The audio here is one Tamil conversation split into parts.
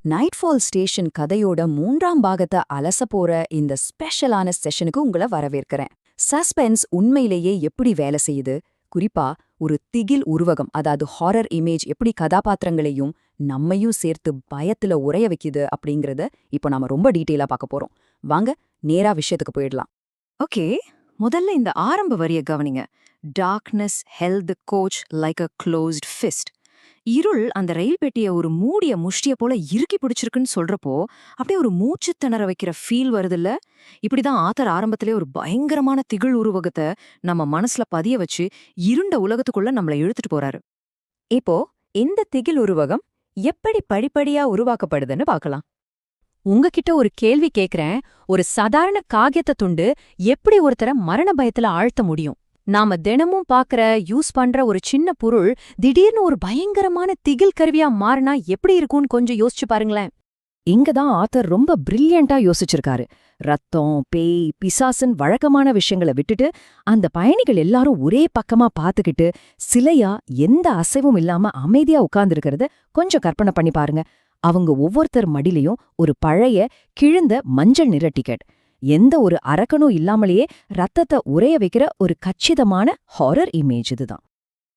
நைட்ஃபால் ஸ்டேஷன் கதையோட 3ஆம் பாகத்தை அலச போற இந்த ஸ்பெஷலான செஷனுக்கு உங்களை வரவேற்கிறேன். சஸ்பென்ஸ் உண்மையிலேயே எப்படி வேலை செய்யுது, குறிப்பா ஒரு திகில் உருவகம், அதாவது ஹாரர் இமேஜ் எப்படி கதாபாத்திரங்களையும் நம்மையும் சேர்த்து பயத்துல உறைய வைக்குது அப்படிங்கறத இப்போ நாம ரொம்ப டீட்டெயிலா பார்க்க போறோம். வாங்க நேரா விஷயத்துக்கு போயிடலாம். ஓகே, முதல்ல இந்த ஆரம்ப வரிய கவனிங்க. டார்க்னஸ் ஹெல்த் தி கோச் லைக் அ க்ளோஸ்ட் ஃபிஸ்ட். இருள் அந்த ரயில் பெட்டியை ஒரு மூடிய முஷ்டிய போல இறுக்கி பிடிச்சிருக்குன்னு சொல்றப்போ அப்படியே ஒரு மூச்சு திணற வைக்கிற ஃபீல் வருதுல்ல. இப்படிதான் ஆத்தர் ஆரம்பத்திலே ஒரு பயங்கரமான திகில் உருவகத்தை நம்ம மனசுல பதிய வச்சு இருண்ட உலகத்துக்குள்ள நம்மளை இழுத்துட்டு போறாரு. இப்போ இந்த திகில் உருவகம் எப்படி படிப்படியா உருவாக்கப்படுதுன்னு பார்க்கலாம். உங்ககிட்ட ஒரு கேள்வி கேக்குறேன். ஒரு சாதாரண காகியத்தை துண்டு எப்படி ஒருத்தர மரண பயத்துல ஆழ்த்த முடியும்? நாம தினமும் பாக்குற யூஸ் பண்ற ஒரு சின்ன பொருள் திடீர்னு ஒரு பயங்கரமான திகில் கருவியா மாறினா எப்படி இருக்கும்னு கொஞ்சம் யோசிச்சு பாருங்களேன். இங்கதான் ஆத்தர் ரொம்ப பிரில்லியண்டா யோசிச்சிருக்காரு. ரத்தம், பேய், பிசாசன் வழக்கமான விஷயங்களை விட்டுட்டு அந்த பயணிகள் எல்லாரும் ஒரே பக்கமா பாத்துக்கிட்டு சிலையா எந்த அசைவும் இல்லாம அமைதியா உட்கார்ந்துருக்கிறத கொஞ்சம் கற்பனை பண்ணி பாருங்க. அவங்க ஒவ்வொருத்தர் மடிலையும் ஒரு பழைய கிழிந்த மஞ்சள் நிற டிக்கெட், எந்த ஒரு அரக்கனும் இல்லாமலேயே ரத்தத்தை உறைய வைக்கிற ஒரு கச்சிதமான ஹாரர் இமேஜ் இதுதான்.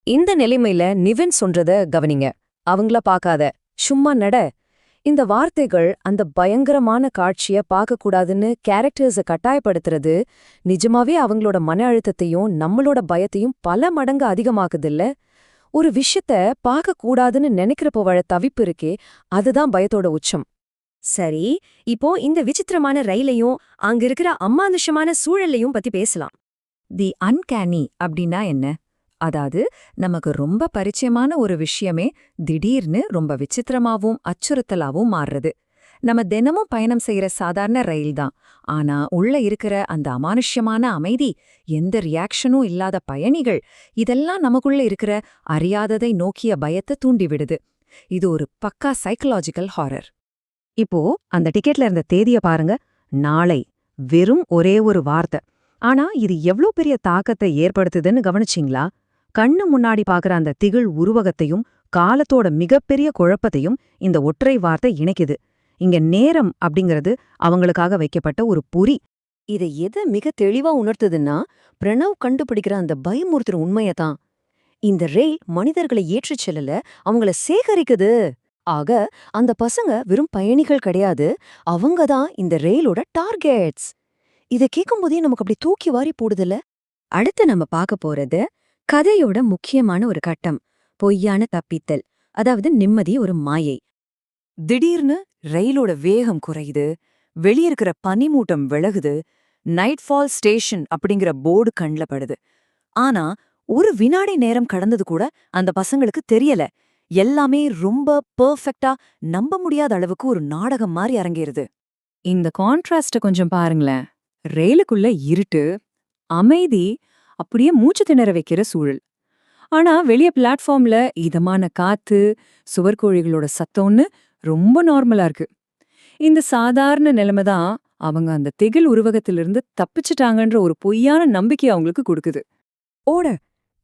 இந்த நிலைமையில நிவின் சொல்றத கவனிங்க. அவங்கள பார்க்காத, சும்மா நட. இந்த வார்த்தைகள் அந்த பயங்கரமான காட்சிய பார்க்கக்கூடாதுன்னு கேரக்டர்ஸை கட்டாயப்படுத்துறது நிஜமாவே அவங்களோட மன அழுத்தத்தையும் நம்மளோட பயத்தையும் பல மடங்கு அதிகமாக்குதில்ல. ஒரு விஷயத்த பார்க்கக்கூடாதுன்னு நினைக்கிறப்போ வழ தவிப்பு இருக்கே, அதுதான் பயத்தோட உச்சம். சரி, இப்போ இந்த விசித்திரமான ரயிலையும் அங்க இருக்கிற அமானுஷமான சூழலையும் பத்தி பேசலாம். தி அன்கேனி அப்படின்னா என்ன? அதாவது நமக்கு ரொம்ப பரிச்சயமான ஒரு விஷயமே திடீர்னு ரொம்ப விசித்திரமாவும் அச்சுறுத்தலாவும் மாறுறது. நம்ம தினமும் பயணம் செய்யற சாதாரண ரயில் தான், ஆனா உள்ள இருக்கிற அந்த அமானுஷ்யமான அமைதி, எந்த ரியாக்ஷனும் இல்லாத பயணிகள், இதெல்லாம் நமக்குள்ள இருக்கிற அறியாததை நோக்கிய பயத்தை தூண்டிவிடுது. இது ஒரு பக்கா சைக்கலாஜிக்கல் ஹாரர். இப்போ அந்த டிக்கெட்ல இருந்த தேதிய பாருங்க, நாளை. வெறும் ஒரே ஒரு வார்த்தை. ஆனா இது எவ்ளோ பெரிய தாக்கத்தை ஏற்படுத்துதுன்னு கவனிச்சிங்களா? கண்ணு முன்னாடி பாக்குற அந்த திகில் உருவகத்தையும் காலத்தோட மிகப்பெரிய குழப்பத்தையும் இந்த ஒற்றை வார்த்தை இணைக்குது. இங்க நேரம் அப்படிங்கிறது அவங்களுக்காக வைக்கப்பட்ட ஒரு பொறி. இதை எதை மிக தெளிவா உணர்த்துதுன்னா, பிரணவ் கண்டுபிடிக்கிற அந்த பயமுறுத்துற உண்மையதான். இந்த ரயில் மனிதர்களை ஏற்றிச் செல்லல, அவங்கள சேகரிக்குது. ஆக அந்த பசங்க வெறும் பயணிகள் கிடையாது, அவங்க தான் இந்த ரயிலோட டார்கெட்ஸ். இதை கேட்கும்போதே நமக்கு அப்படி தூக்கி வாரி போடுதுல. அடுத்து நம்ம பார்க்க போறது கதையோட முக்கியமான ஒரு கட்டம், பொய்யான தப்பித்தல், அதாவது நிம்மதி ஒரு மாயை. திடீர்னு ரயிலோட வேகம் குறையுது, வெளியிருக்கிற பனிமூட்டம் விலகுது, நைட்ஃபால் ஸ்டேஷன் அப்படிங்கிற போர்டு கண்ல படுது. ஆனா ஒரு வினாடி நேரம் கடந்தது கூட அந்த பசங்களுக்கு தெரியல. எல்லாமே ரொம்ப பெர்ஃபெக்ட்டா நம்ப முடியாத அளவுக்கு ஒரு நாடகம் மாதிரி அரங்கேறுது. இந்த கான்ட்ராஸ்ட கொஞ்சம் பாருங்களேன். ரயிலுக்குள்ள இருட்டு, அமைதி, அப்படியே மூச்சு திணற வைக்கிற சூழல். ஆனா வெளிய பிளாட்ஃபார்ம்ல இதமான காத்து, சுவர்கோழிகளோட சத்தம்னு ரொம்ப நார்மலா இருக்கு. இந்த சாதாரண நிலைமை தான் அவங்க அந்த திகில் உருவகத்திலிருந்து தப்பிச்சிட்டாங்கன்ற ஒரு பொய்யான நம்பிக்கை அவங்களுக்கு கொடுக்குது.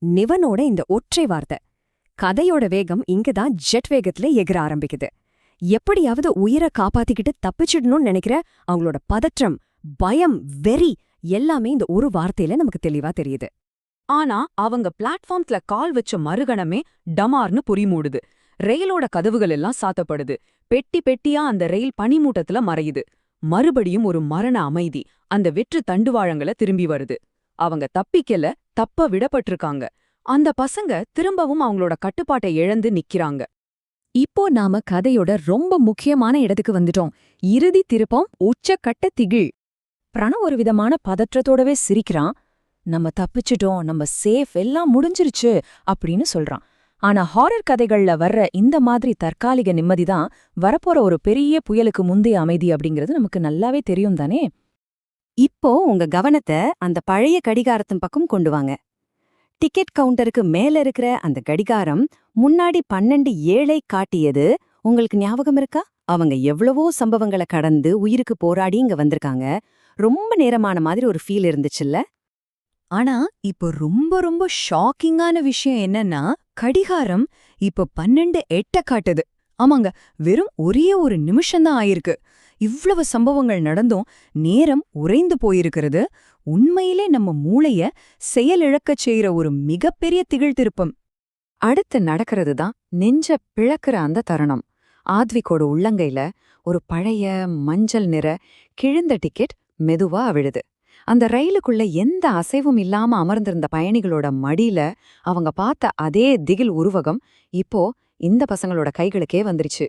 நிவனோட இந்த ஒற்றை வார்த்தை, கதையோட வேகம் இங்கதான் ஜெட் வேகத்துல எகிர ஆரம்பிக்குது. எப்படியாவது உயிரை காப்பாத்திக்கிட்டு தப்பிச்சிடணும்னு நினைக்கிற அவங்களோட பதற்றம், பயம், வெறி எல்லாமே இந்த ஒரு வார்த்தையில நமக்கு தெளிவா தெரியுது. ஆனா அவங்க பிளாட்ஃபார்ம்ல கால் வச்ச மறுகணமே டமார்னு பொறி மூடுது. ரயிலோட கதவுகள் எல்லாம் சாத்தப்படுது. பெட்டி பெட்டியா அந்த ரயில் பனிமூட்டத்துல மறையுது. மறுபடியும் ஒரு மரண அமைதி அந்த வெற்று தண்டுவாழங்கள திரும்பி வருது. அவங்க தப்பிக்கல, தப்ப விடப்பட்டிருக்காங்க. அந்த பசங்க திரும்பவும் அவங்களோட கட்டுப்பாட்டை இழந்து நிக்கிறாங்க. இப்போ நாம கதையோட ரொம்ப முக்கியமான இடத்துக்கு வந்துட்டோம். இறுதி திருப்பம், உச்சக்கட்ட திகில். பிரணவ் ஒரு விதமான பதற்றத்தோடவே சிரிக்கிறான். நம்ம தப்பிச்சிட்டோம், நம்ம சேஃப், எல்லாம் முடிஞ்சிருச்சு அப்படின்னு சொல்றான். ஆனா ஹாரர் கதைகள்ல வர்ற இந்த மாதிரி தற்காலிக நிம்மதிதான் வரப்போற ஒரு பெரிய புயலுக்கு முந்தைய அமைதி அப்படிங்கிறது நமக்கு நல்லாவே தெரியும் தானே. இப்போ உங்க கவனத்தை அந்த பழைய கடிகாரத்தின் பக்கம் கொண்டு வாங்க. டிக்கெட் கவுண்டருக்கு மேல இருக்கிற அந்த கடிகாரம் முன்னாடி 12:07 காட்டியது உங்களுக்கு ஞாபகம் இருக்கா? அவங்க எவ்வளவோ சம்பவங்களை கடந்து உயிருக்கு போராடி இங்க வந்திருக்காங்க. ரொம்ப நேரமான மாதிரி ஒரு ஃபீல் இருந்துச்சுல்ல. ஆனா இப்போ ரொம்ப ரொம்ப ஷாக்கிங்கான விஷயம் என்னன்னா, கடிகாரம் இப்போ 12:08 காட்டுது. ஆமாங்க, வெறும் ஒரே ஒரு நிமிஷம்தான் ஆயிருக்கு. இவ்வளவு சம்பவங்கள் நடந்தும் நேரம் உறைந்து போயிருக்கிறது உண்மையிலே நம்ம மூளைய செயலிழக்கச் செய்யற ஒரு மிகப்பெரிய திகழ்திருப்பம். அடுத்து நடக்கிறது தான் நெஞ்ச பிளக்குற அந்த தருணம். ஆத்விகோட உள்ளங்கையில ஒரு பழைய மஞ்சள் நிற கிழிந்த டிக்கெட் மெதுவா விழுது. அந்த ரயிலுக்குள்ள எந்த அசைவும் இல்லாம அமர்ந்திருந்த பயணிகளோட மடியில அவங்க பார்த்த அதே திகில் உருவகம் இப்போ இந்த பசங்களோட கைகளுக்கே வந்துருச்சு.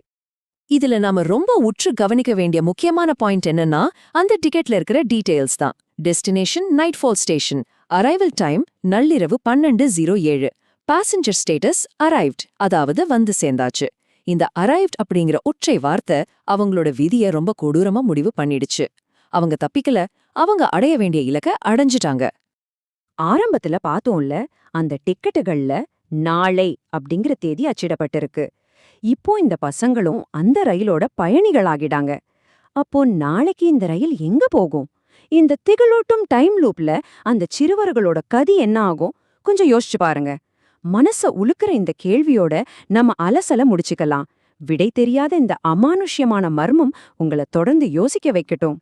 இதுல நாம ரொம்ப உற்று கவனிக்க வேண்டிய முக்கியமான பாயிண்ட் என்னன்னா, அந்த டிக்கெட்ல இருக்கிற டீடைல்ஸ் தான். Destination nightfall station, arrival time நள்ளிரவு 12:07, பாசஞ்சர் ஸ்டேட்டஸ் அரைவ்ட், அதாவது வந்து சேர்ந்தாச்சு. இந்த அரைவ்ட் அப்படிங்கிற ஒற்றை வார்த்தை அவங்களோட விதியை ரொம்ப கொடூரமா முடிவு பண்ணிடுச்சு. அவங்க தப்பிக்கல, அவங்க அடைய வேண்டிய இலக்க அடைஞ்சிட்டாங்க. ஆரம்பத்துல பார்த்தோம்ல, அந்த டிக்கெட்டுகள்ல நாளை அப்படிங்கிற தேதி அச்சிடப்பட்டிருக்கு. இப்போ இந்த பசங்களும் அந்த ரயிலோட பயணிகளாகிடாங்க. அப்போ நாளைக்கு இந்த ரயில் எங்க போகும்? இந்த திகிலூட்டும் டைம் லூப்ல அந்த சிறுவர்களோட கதி என்ன ஆகும்? கொஞ்சம் யோசிச்சு பாருங்க. மனச உலுக்குற இந்த கேள்வியோட நம்ம அலசல முடிச்சுக்கலாம். விடை தெரியாத இந்த அமானுஷ்யமான மர்மம் உங்களை தொடர்ந்து யோசிக்க வைக்கட்டும்.